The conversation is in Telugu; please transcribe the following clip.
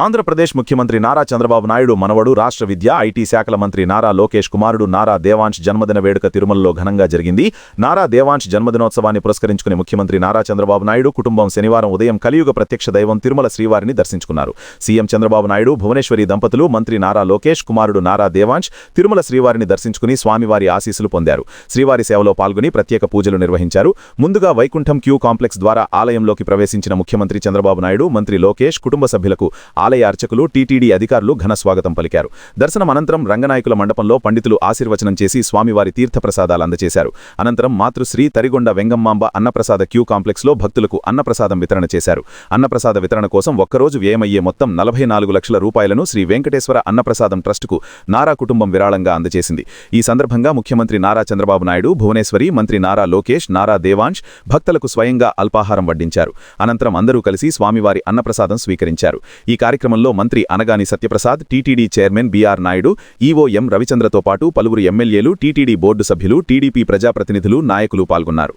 ఆంధ్రప్రదేశ్ ముఖ్యమంత్రి నారా చంద్రబాబు నాయుడు మనవడు రాష్ట్ర విద్య ఐటీ శాఖల మంత్రి నారా లోకేష్ కుమారుడు నారా దేవాంశ్ జన్మదిన వేడుక తిరుమలలో ఘనంగా జరిగింది. నారా దేవాంశ్ జన్మదినోత్సవాన్ని పురస్కరించుకుని ముఖ్యమంత్రి నారా చంద్రబాబు నాయుడు కుటుంబం శనివారం ఉదయం కలియుగ ప్రత్యక్ష దైవం తిరుమల శ్రీవారిని దర్శించుకున్నారు. సీఎం చంద్రబాబు నాయుడు, భువనేశ్వరి దంపతులు, మంత్రి నారా లోకేష్ కుమారుడు నారా దేవాంశ్ తిరుమల శ్రీవారిని దర్శించుకుని స్వామివారి ఆశీస్సులు పొందారు. శ్రీవారి సేవలో పాల్గొని ప్రత్యేక పూజలు నిర్వహించారు. ముందుగా వైకుంఠం క్యూ కాంప్లెక్స్ ద్వారా ఆలయంలోకి ప్రవేశించిన ముఖ్యమంత్రి చంద్రబాబు నాయుడు, మంత్రి లోకేష్ కుటుంబ సభ్యులకు ఆలయ అర్చకులు, టీటీడీ అధికారులు ఘన స్వాగతం పలికారు. దర్శనం అనంతరం రంగనాయకుల మండపంలో పండితులు ఆశీర్వచనం చేసి స్వామివారి తీర్థప్రసాదాలు అందజేశారు. అనంతరం మాతృశ్రీ తరిగొండ వెంగమ్మాంబ అన్నప్రసాద క్యూ కాంప్లెక్స్లో భక్తులకు అన్నప్రసాదం వితరణ చేశారు. అన్నప్రసాద వితరణ కోసం ఒక్కరోజు వ్యయమయ్యే మొత్తం 44 లక్షల రూపాయలను శ్రీ వెంకటేశ్వర అన్నప్రసాదం ట్రస్టుకు నారా కుటుంబం విరాళంగా అందజేసింది. ఈ సందర్భంగా ముఖ్యమంత్రి నారా చంద్రబాబు నాయుడు, భువనేశ్వరి, మంత్రి నారా లోకేష్, నారా దేవాంశ్ భక్తులకు స్వయంగా అల్పాహారం వడ్డించారు. అనంతరం అందరూ కలిసి స్వామివారి అన్నప్రసాదం స్వీకరించారు. ఈ కార్యక్రమంలో మంత్రి Anagani Satyaprasad, TTD chairman B R Naidu, EO M రవిచంద్రతో పాటు పలువురు ఎమ్మెల్యేలు, టీటీడీ బోర్డు సభ్యులు, టీడీపీ ప్రజాప్రతినిధులు, నాయకులు పాల్గొన్నారు.